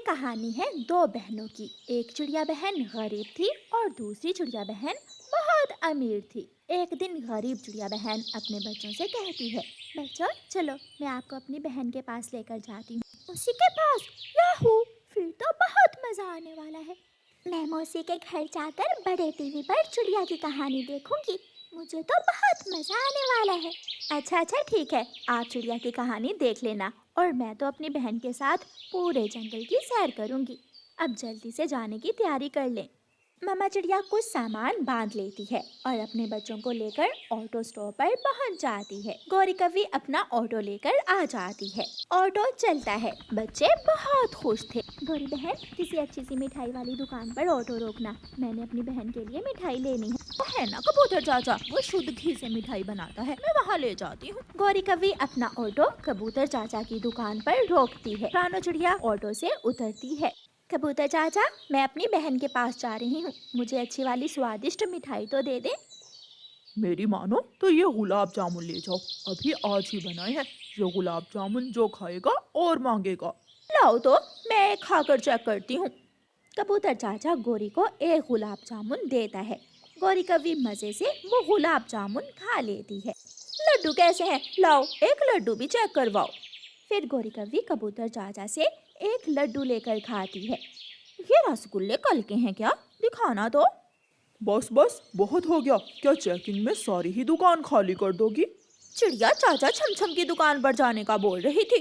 कहानी है दो बहनों की। एक चिड़िया बहन गरीब थी और दूसरी चिड़िया बहन बहुत अमीर थी। एक दिन गरीब चिड़िया बहन अपने बच्चों से कहती है, बच्चों चलो मैं आपको अपनी बहन के पास लेकर जाती हूँ। उसी के पास? याहू, फिर तो बहुत मजा आने वाला है। मैं मौसी के घर जाकर बड़े टीवी पर चिड़िया की कहानी देखूंगी। मुझे तो बहुत मजा आने वाला है। अच्छा ठीक है, आप चिड़िया की कहानी देख लेना और मैं तो अपनी बहन के साथ पूरे जंगल की सैर करूंगी। अब जल्दी से जाने की तैयारी कर लें। मामा चिड़िया कुछ सामान बांध लेती है और अपने बच्चों को लेकर ऑटो स्टॉप पर पहुंच जाती है। गौरी कवि अपना ऑटो लेकर आ जाती है। ऑटो चलता है, बच्चे बहुत खुश थे। गौरी बहन, किसी अच्छी सी मिठाई वाली दुकान पर ऑटो रोकना, मैंने अपनी बहन के लिए मिठाई लेनी है। वो है ना कबूतर चाचा, वो शुद्ध घी से मिठाई बनाता है, मैं वहाँ ले जाती हूँ। गौरी कवि अपना ऑटो कबूतर चाचा की दुकान पर रोकती है। रानो चिड़िया ऑटो से उतरती है। कबूतर चाचा, मैं अपनी बहन के पास जा रही हूँ, मुझे अच्छी वाली स्वादिष्ट मिठाई तो दे दे। मेरी मानो तो ये गुलाब जामुन ले जाओ, अभी आज ही बनाए हैं। ये गुलाब जामुन जो खाएगा और मांगेगा। लाओ तो मैं खाकर चेक करती हूँ। कबूतर चाचा गौरी को एक गुलाब जामुन देता है। गौरी कवि मजे से वो गुलाब जामुन खा लेती है। लड्डू कैसे हैं? लाओ एक लड्डू भी चेक करवाओ। फिर गौरी कवि कबूतर चाचा से एक लड्डू लेकर खाती है। ये रसगुल्ले कल के हैं क्या? दिखाना तो। बस बस बहुत हो गया, क्या चेकिंग में सारी ही दुकान खाली कर दोगी? चिड़िया चाचा छमछम की दुकान पर जाने का बोल रही थी।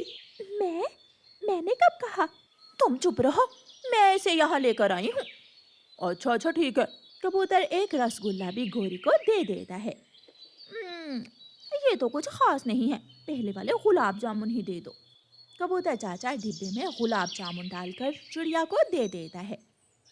मैंने कब कहा? तुम चुप रहो, मैं इसे यहाँ लेकर आई हूँ। अच्छा ठीक है। कबूतर एक रसगुल्ला भी गौरी को दे देता है। ये तो कुछ खास नहीं है, पहले वाले गुलाब जामुन ही दे दो। कबूतर चाचा डिब्बे में गुलाब जामुन डालकर चिड़िया को दे देता है।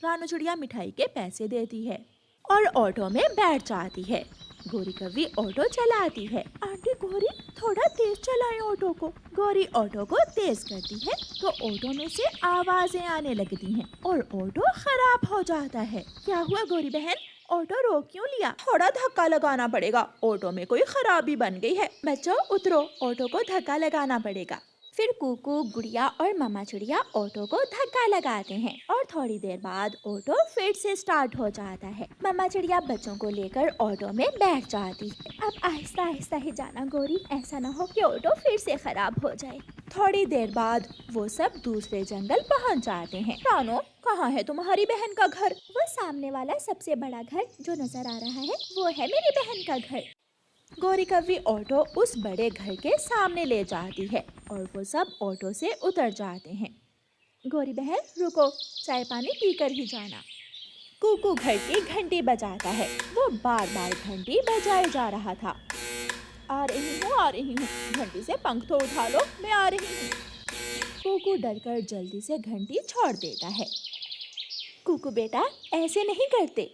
रानू चिड़िया मिठाई के पैसे देती है और ऑटो में बैठ जाती है। गौरी कवि ऑटो चलाती है। आंटी गौरी, थोड़ा तेज चलाएं ऑटो को। गौरी ऑटो को तेज करती है तो ऑटो में से आवाजें आने लगती हैं और ऑटो खराब हो जाता है। क्या हुआ गौरी बहन, ऑटो रोक क्यों लिया? थोड़ा धक्का लगाना पड़ेगा, ऑटो में कोई खराबी बन गई है। बच्चों उतरो, ऑटो को धक्का लगाना पड़ेगा। फिर कुकू, गुड़िया और मामा चिड़िया ऑटो को धक्का लगाते हैं और थोड़ी देर बाद ऑटो फिर से स्टार्ट हो जाता है। मामा चिड़िया बच्चों को लेकर ऑटो में बैठ जाती है। अब आहिस्ता आहिस्ता ही जाना गौरी, ऐसा ना हो कि ऑटो फिर से खराब हो जाए। थोड़ी देर बाद वो सब दूसरे जंगल पहुंच जाते हैं। रानो, कहाँ है तुम्हारी बहन का घर? वो सामने वाला सबसे बड़ा घर जो नजर आ रहा है, वो है मेरी बहन का घर। गौरी कवि ऑटो उस बड़े घर के सामने ले जाती है और वो सब ऑटो से उतर जाते हैं। गौरी बहन रुको, चाय पानी पीकर ही जाना। कुकू घर की घंटी बजाता है। वो बार बार घंटी बजाए जा रहा था। आ रही हूँ, घंटी से पंख तो उठा लो, मैं आ रही हूँ। कुकू डरकर जल्दी से घंटी छोड़ देता है। कुकू बेटा, ऐसे नहीं करते।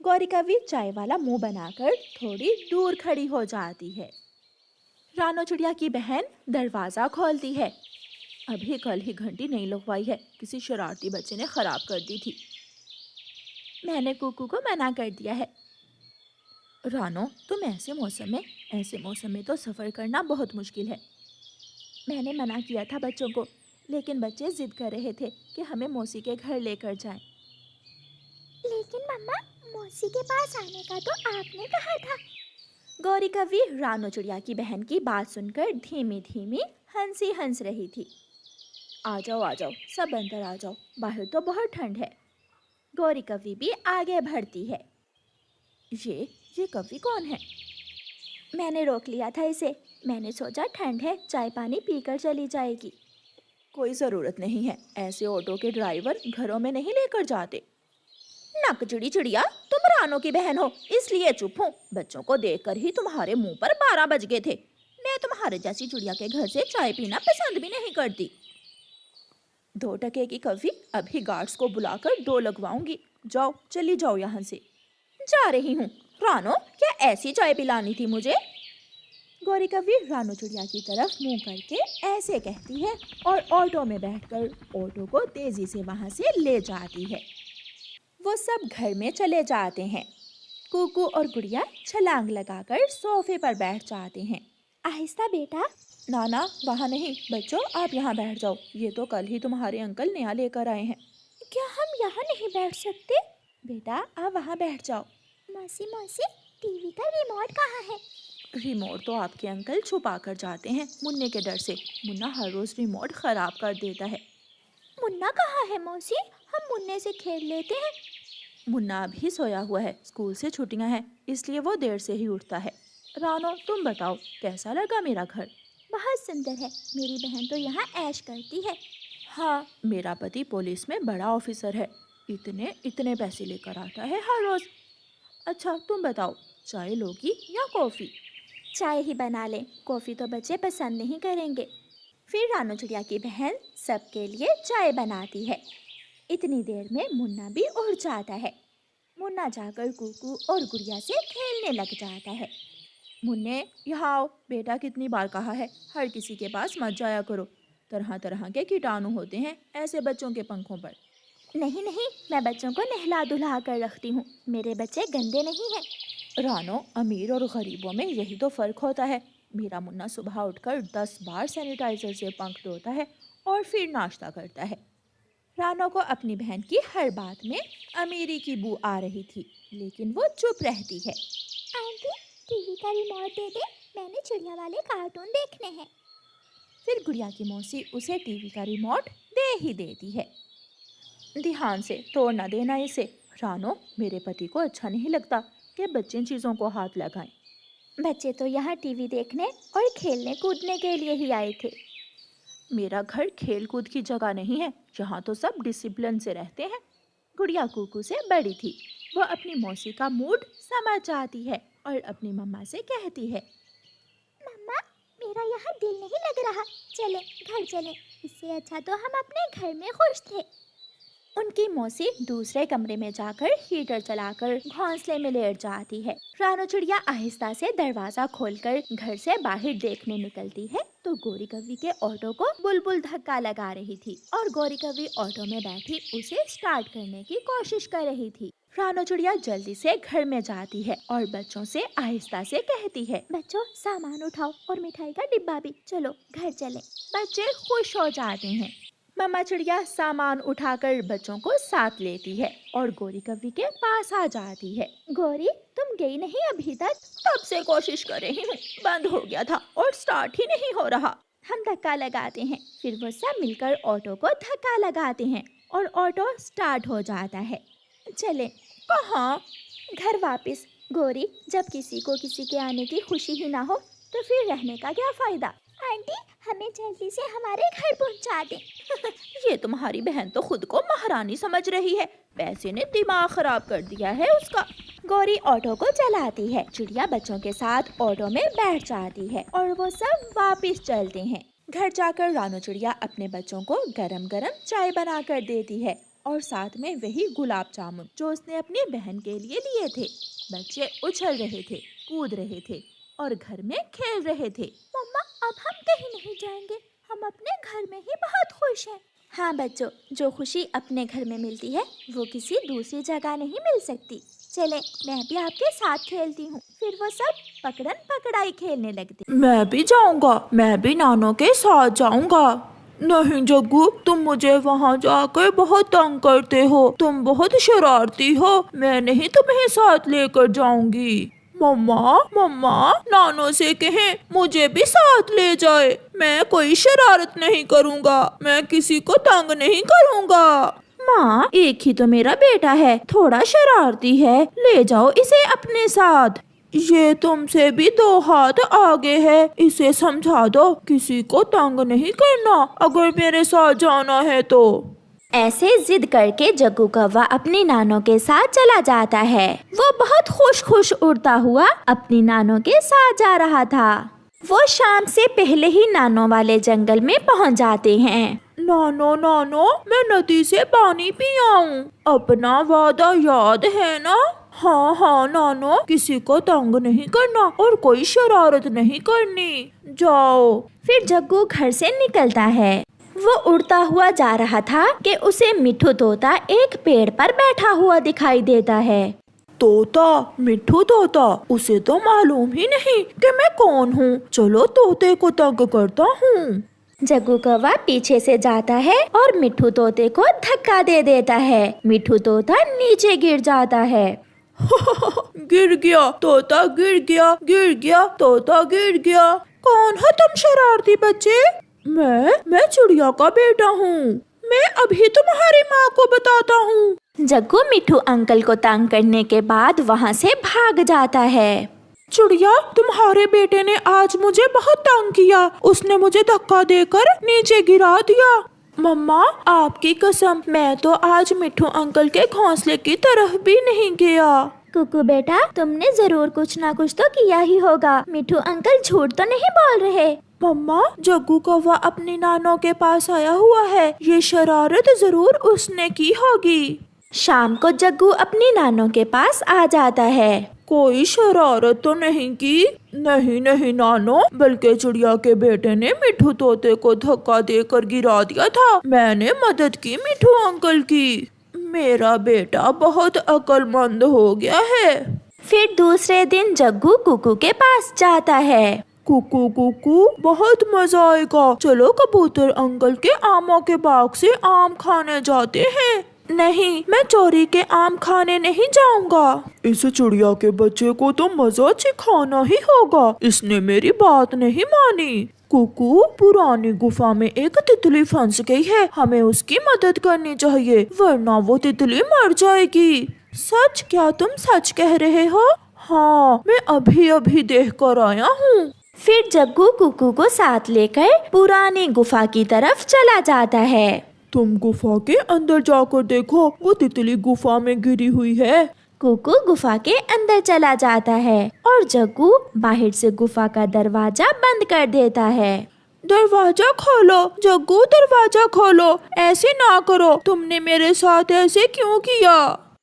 गौरी कवि चाय वाला मुंह बनाकर थोड़ी दूर खड़ी हो जाती है। रानो चिड़िया की बहन दरवाजा खोलती है। अभी कल ही घंटी नहीं लगवाई है, किसी शरारती बच्चे ने खराब कर दी थी। मैंने कुकू को मना कर दिया है। रानो, तुम ऐसे मौसम में तो सफर करना बहुत मुश्किल है। मैंने मना किया था बच्चों को, लेकिन बच्चे जिद कर रहे थे कि हमें मौसी के घर लेकर जाएं। लेकिन मम्मा, मौसी के पास आने का तो आपने कहा था। गौरी कवि रानो चिड़िया की बहन की बात सुनकर धीमी धीमी हंसी हंस रही थी। आ जाओ सब अंदर आ जाओ, बाहर तो बहुत ठंड है। गौरी कवि भी आगे बढ़ती है। ये कवि कौन है? मैंने रोक लिया था इसे, मैंने सोचा ठंड है, चाय पानी पीकर चली जाएगी। कोई ज़रूरत नहीं है, ऐसे ऑटो के ड्राइवर घरों में नहीं लेकर जाते। नकचिड़ी चिड़िया, तुम रानो की बहन हो इसलिए चुप हूँ। बच्चों को देखकर ही तुम्हारे मुंह पर 12 बज गए थे। मैं तुम्हारे जैसी चिड़िया के घर से चाय पीना पसंद भी नहीं करती। 2 टके की कवि, अभी गार्ड्स को बुलाकर 2 लगवाऊंगी। जाओ, चली जाओ यहाँ से। जा रही हूँ। रानो, क्या ऐसी चाय पिलानी थी मुझे? गौरी कवि रानो चिड़िया की तरफ मुंह करके ऐसे कहती है और ऑटो में बैठकर ऑटो को तेजी से वहां से ले जाती है। वो सब घर में चले जाते हैं। कुकू और गुड़िया छलांग लगाकर सोफे पर बैठ जाते हैं। आहिस्ता बेटा। ना वहाँ नहीं बच्चों, आप यहाँ बैठ जाओ। ये तो कल ही तुम्हारे अंकल नया लेकर आए हैं। क्या हम यहाँ नहीं बैठ सकते? बेटा आप वहाँ बैठ जाओ। मौसी मौसी, टीवी का रिमोट कहाँ है? रिमोट तो आपके अंकल छुपा कर जाते हैं मुन्ने के डर से। मुन्ना हर रोज रिमोट खराब कर देता है। मुन्ना कहाँ है मौसी? हम मुन्ने से खेल लेते हैं। मुन्ना अभी सोया हुआ है, स्कूल से छुट्टियां हैं इसलिए वो देर से ही उठता है। रानो तुम बताओ कैसा लगा मेरा घर? बहुत सुंदर है। मेरी बहन तो यहाँ ऐश करती है। हाँ, मेरा पति पुलिस में बड़ा ऑफिसर है। इतने इतने पैसे लेकर आता है हर रोज। अच्छा तुम बताओ, चाय लोगी या कॉफी? चाय ही बना ले, कॉफ़ी तो बच्चे पसंद नहीं करेंगे। फिर रानू चिड़िया की बहन सबके लिए चाय बनाती है। इतनी देर में मुन्ना भी उठ जाता है। मुन्ना जाकर कुकू और गुड़िया से खेलने लग जाता है। मुन्ने यहाँ आओ। बेटा कितनी बार कहा है हर किसी के पास मत जाया करो। तरह तरह के कीटाणु होते हैं ऐसे बच्चों के पंखों पर। नहीं नहीं, मैं बच्चों को नहला धुला कर रखती हूँ। मेरे बच्चे गंदे नहीं हैं। रानो, अमीर और गरीबों में यही तो फर्क होता है। मेरा मुन्ना सुबह उठकर 10 बार सैनिटाइजर से पंख धोता है और फिर नाश्ता करता है। रानो को अपनी बहन की हर बात में अमीरी की बू आ रही थी, लेकिन वो चुप रहती है। आंटी, टीवी का रिमोट दे दे, मैंने चिड़िया वाले कार्टून देखने हैं। फिर गुड़िया की मौसी उसे टीवी का रिमोट दे ही देती है। ध्यान से तोड़ न देना इसे। रानो, मेरे पति को अच्छा नहीं लगता कि बच्चे चीज़ों को हाथ लगाएं। बच्चे तो यहाँ टीवी देखने और खेलने कूदने के लिए ही आए थे। मेरा घर खेल कूद की जगह नहीं है, यहाँ तो सब डिसिप्लिन से रहते हैं। गुड़िया कुकू से बड़ी थी, वो अपनी मौसी का मूड समझ जाती है और अपनी मम्मा से कहती है, मम्मा, मेरा यहाँ दिल नहीं लग रहा, चले घर चले। इससे अच्छा तो हम अपने घर में खुश थे। उनकी मौसी दूसरे कमरे में जाकर हीटर चलाकर घोंसले में लेट जाती है। रानो चिड़िया आहिस्ता से दरवाजा खोलकर घर से बाहर देखने निकलती है तो गौरी कव्वी के ऑटो को बुलबुल धक्का लगा रही थी और गौरी कव्वी ऑटो में बैठी उसे स्टार्ट करने की कोशिश कर रही थी। रानो चिड़िया जल्दी से घर में जाती है और बच्चों से आहिस्ता से कहती है, बच्चों सामान उठाओ और मिठाई का डिब्बा भी, चलो घर चले। बच्चे खुश हो जाते हैं। मम्मा चिड़िया सामान उठाकर बच्चों को साथ लेती है और गौरी कव्वी के पास आ जाती है। गौरी, तुम गई नहीं अभी तक? तब से कोशिश कर रही हूँ, बंद हो गया था और स्टार्ट ही नहीं हो रहा। हम धक्का लगाते हैं, फिर वो सब मिलकर ऑटो को धक्का लगाते हैं और ऑटो स्टार्ट हो जाता है। चले। कहाँ? घर वापस। गौरी, जब किसी को किसी के आने की खुशी ही ना हो तो फिर रहने का क्या फायदा? आंटी, हमें जल्दी से हमारे घर पहुंचा दे। ये तुम्हारी बहन तो खुद को महारानी समझ रही है, पैसे ने दिमाग खराब कर दिया है उसका। गौरी ऑटो को चलाती है। चिड़िया बच्चों के साथ ऑटो में बैठ जाती है और वो सब वापस चलते हैं। घर जाकर रानो चिड़िया अपने बच्चों को गरम गरम चाय बना कर देती है और साथ में वही गुलाब जामुन जो उसने अपनी बहन के लिए लिए थे। बच्चे उछल रहे थे, कूद रहे थे और घर में खेल रहे थे। मम्मा, अब हम कहीं नहीं जाएंगे, हम अपने घर में ही बहुत खुश हैं। हाँ बच्चों, जो खुशी अपने घर में मिलती है वो किसी दूसरी जगह नहीं मिल सकती। चले, मैं भी आपके साथ खेलती हूँ। फिर वो सब पकड़न पकड़ाई खेलने लगते। मैं भी जाऊंगा, मैं भी नानों के साथ जाऊंगा। नहीं जग्गू, तुम मुझे वहाँ जाकर बहुत तंग करते हो, तुम बहुत शरारती हो, मैं नहीं तुम्हें साथ लेकर जाऊंगी। मम्मा मम्मा, नानों से कहें मुझे भी साथ ले जाए, मैं कोई शरारत नहीं करूँगा, मैं किसी को तंग नहीं करूँगा। माँ, एक ही तो मेरा बेटा है, थोड़ा शरारती है, ले जाओ इसे अपने साथ। ये तुमसे भी 2 हाथ आगे है, इसे समझा दो किसी को तंग नहीं करना अगर मेरे साथ जाना है तो। ऐसे जिद करके जग्गू कौवा अपनी नानों के साथ चला जाता है। वो बहुत खुश उड़ता हुआ अपनी नानों के साथ जा रहा था। वो शाम से पहले ही नानों वाले जंगल में पहुंच जाते हैं। नानो नानो, मैं नदी से पानी पी आऊं, अपना वादा याद है ना? हाँ हाँ नानो, किसी को तंग नहीं करना और कोई शरारत नहीं करनी, जाओ। फिर जग्गू घर से निकलता है। वो उड़ता हुआ जा रहा था कि उसे मिठू तोता एक पेड़ पर बैठा हुआ दिखाई देता है। तोता, मिट्ठू तोता, उसे तो मालूम ही नहीं कि मैं कौन हूँ। चलो तोते को तंग करता हूँ। जग्गू कौवा पीछे से जाता है और मिट्ठू तोते को धक्का दे देता है। मिट्ठू तोता नीचे गिर जाता है। गिर गया तोता, गिर गया, गिर गया तोता, गिर गया। कौन हो तुम शरारती बच्चे? मैं चिड़िया का बेटा हूँ। मैं अभी तुम्हारी माँ को बताता हूँ। जग्गू मिट्ठू अंकल को तंग करने के बाद वहाँ से भाग जाता है। चिड़िया, तुम्हारे बेटे ने आज मुझे बहुत तंग किया। उसने मुझे धक्का देकर नीचे गिरा दिया। मम्मा, आपकी कसम, मैं तो आज मिट्ठू अंकल के घोंसले की तरफ भी नहीं गया। कुकू बेटा, तुमने जरूर कुछ ना कुछ तो किया ही होगा। मिट्ठू अंकल झूठ तो नहीं बोल रहे। मम्मा, जग्गू कौवा अपनी नानों के पास आया हुआ है। ये शरारत जरूर उसने की होगी। शाम को जग्गू अपनी नानों के पास आ जाता है। कोई शरारत तो नहीं की? नहीं नानो, बल्कि चिड़िया के बेटे ने मिट्ठू तोते को धक्का देकर गिरा दिया था। मैंने मदद की मिट्ठू अंकल की। मेरा बेटा बहुत अक्लमंद हो गया है। फिर दूसरे दिन जग्गू कुकू के पास जाता है। कुकू कुकू, बहुत मजा आएगा। चलो कबूतर अंकल के आमों के बाग से आम खाने जाते हैं। नहीं, मैं चोरी के आम खाने नहीं जाऊंगा। इस चिड़िया के बच्चे को तो मजा सिखाना ही होगा। इसने मेरी बात नहीं मानी। कुकू, पुरानी गुफा में एक तितली फंस गई है। हमें उसकी मदद करनी चाहिए, वरना वो तितली मर जाएगी। सच? क्या तुम सच कह रहे हो? हाँ, मैं अभी अभी देख कर आया हूँ। फिर जग्गू कुकू को साथ लेकर पुरानी गुफा की तरफ चला जाता है। तुम गुफा के अंदर जाकर देखो, वो तितली गुफा में गिरी हुई है। कुकू गुफा के अंदर चला जाता है और जग्गू बाहर से गुफा का दरवाजा बंद कर देता है। दरवाजा खोलो जग्गू, दरवाजा खोलो। ऐसे ना करो, तुमने मेरे साथ ऐसे क्यों किया?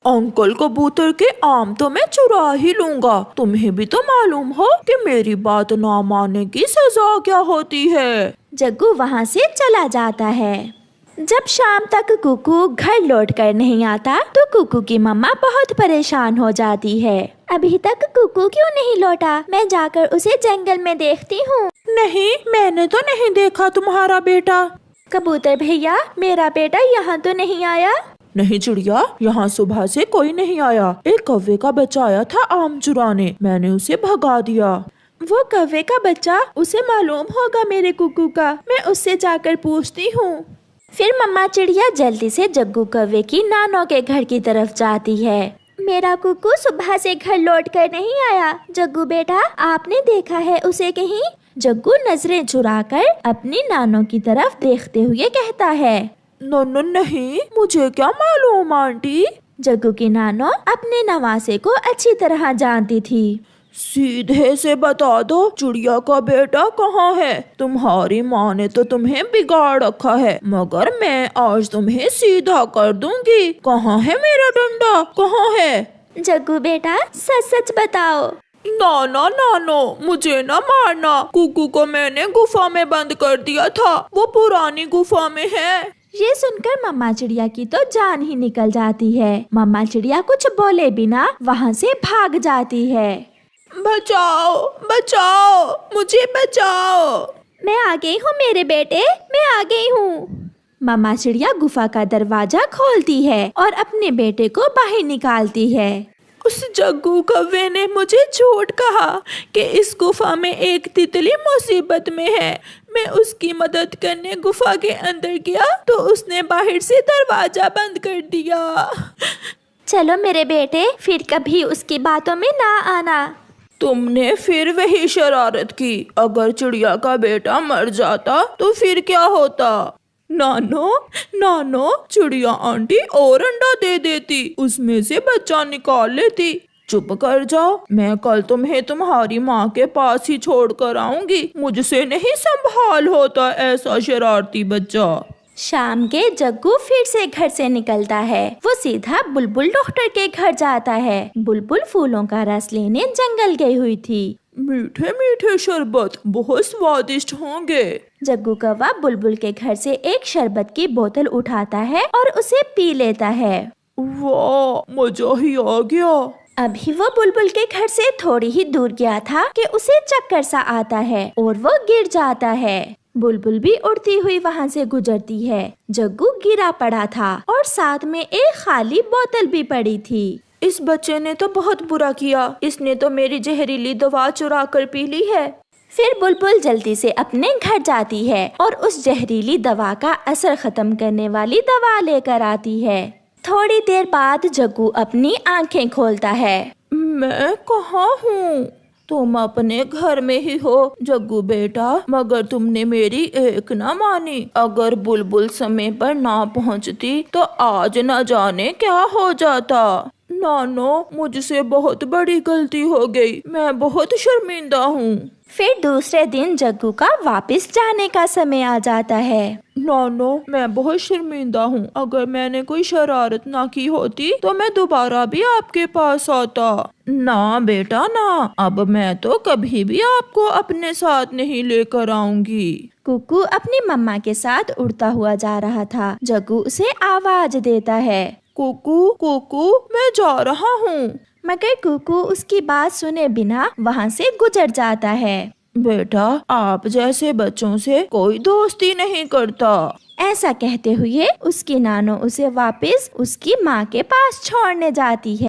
अंकल कबूतर के आम तो मैं चुरा ही लूंगा। तुम्हें भी तो मालूम हो कि मेरी बात ना मानने की सजा क्या होती है। जग्गू वहाँ से चला जाता है। जब शाम तक कुकू घर लौट कर नहीं आता तो कुकू की मम्मा बहुत परेशान हो जाती है। अभी तक कुकू क्यों नहीं लौटा? मैं जाकर उसे जंगल में देखती हूँ। नहीं, मैंने तो नहीं देखा तुम्हारा बेटा। कबूतर भैया, मेरा बेटा यहाँ तो नहीं आया। नहीं चिड़िया, यहाँ सुबह से कोई नहीं आया। एक कौवे का बच्चा आया था आम चुराने, मैंने उसे भगा दिया। वो कौवे का बच्चा? उसे मालूम होगा मेरे कुकू का। मैं उससे जाकर पूछती हूँ। फिर मम्मा चिड़िया जल्दी से जग्गू कौवे की नानों के घर की तरफ जाती है। मेरा कुकू सुबह से घर लौट कर नहीं आया। जग्गू बेटा, आपने देखा है उसे कहीं? जग्गू नजरें चुराकर अपनी नानों की तरफ देखते हुए कहता है। नहीं, मुझे क्या मालूम आंटी। जग्गू की नानो अपने नवासे को अच्छी तरह जानती थी। सीधे से बता दो, चिड़िया का बेटा कहाँ है? तुम्हारी माँ ने तो तुम्हें बिगाड़ रखा है, मगर मैं आज तुम्हें सीधा कर दूंगी। कहाँ है मेरा डंडा? कहाँ है? जग्गू बेटा, सच सच बताओ। नानो, मुझे न मारना। कुकू को मैंने गुफा में बंद कर दिया था, वो पुरानी गुफा में है। ये सुनकर मम्मा चिड़िया की तो जान ही निकल जाती है। मम्मा चिड़िया कुछ बोले बिना वहाँ से भाग जाती है। बचाओ बचाओ, मुझे बचाओ। मैं आ गई हूँ मेरे बेटे, मैं आ गई हूँ। मम्मा चिड़िया गुफा का दरवाजा खोलती है और अपने बेटे को बाहर निकालती है। उस जग्गू कौवे ने मुझे झूठ कहा कि इस गुफा में एक तितली मुसीबत में है। मैं उसकी मदद करने गुफा के अंदर गया तो उसने बाहर से दरवाजा बंद कर दिया। चलो मेरे बेटे, फिर कभी उसकी बातों में ना आना। तुमने फिर वही शरारत की। अगर चिड़िया का बेटा मर जाता तो फिर क्या होता? नानो, चिड़िया आंटी और अंडा दे देती, उसमें से बच्चा निकाल लेती। चुप कर जाओ, मैं कल तुम्हें तुम्हारी माँ के पास ही छोड़ कर आऊंगी। मुझसे नहीं संभाल होता ऐसा शरारती बच्चा। शाम के जग्गू फिर से घर से निकलता है। वो सीधा बुलबुल डॉक्टर के घर जाता है। बुलबुल फूलों का रस लेने जंगल गई हुई थी। मीठे मीठे शरबत बहुत स्वादिष्ट होंगे। जग्गू कौवा बुलबुल के घर से एक शरबत की बोतल उठाता है और उसे पी लेता है। वाह, मजा ही आ गया। अभी वो बुलबुल के घर से थोड़ी ही दूर गया था कि उसे चक्कर सा आता है और वो गिर जाता है। बुलबुल भी उड़ती हुई वहाँ से गुजरती है। जग्गू गिरा पड़ा था और साथ में एक खाली बोतल भी पड़ी थी। इस बच्चे ने तो बहुत बुरा किया, इसने तो मेरी जहरीली दवा चुरा कर पी ली है। फिर बुलबुल जल्दी से अपने घर जाती है और उस जहरीली दवा का असर खत्म करने वाली दवा लेकर आती है। थोड़ी देर बाद जग्गू अपनी आंखें खोलता है। मैं कहाँ हूँ? तुम अपने घर में ही हो जग्गू बेटा, मगर तुमने मेरी एक ना मानी। अगर बुलबुल समय पर ना पहुँचती तो आज न जाने क्या हो जाता। नानो, मुझसे बहुत बड़ी गलती हो गई, मैं बहुत शर्मिंदा हूँ। फिर दूसरे दिन जग्गू का वापस जाने का समय आ जाता है। नानो, मैं बहुत शर्मिंदा हूँ। अगर मैंने कोई शरारत ना की होती तो मैं दोबारा भी आपके पास आता। ना बेटा ना, अब मैं तो कभी भी आपको अपने साथ नहीं लेकर आऊंगी। कुकू अपनी मम्मा के साथ उड़ता हुआ जा रहा था। जग्गू उसे आवाज देता है, कुकू कुकू, मैं जा रहा हूँ। मगर कुकू उसकी बात सुने बिना वहाँ से गुजर जाता है। बेटा, आप जैसे बच्चों से कोई दोस्ती नहीं करता। ऐसा कहते हुए उसकी नानो उसे वापस उसकी माँ के पास छोड़ने जाती है।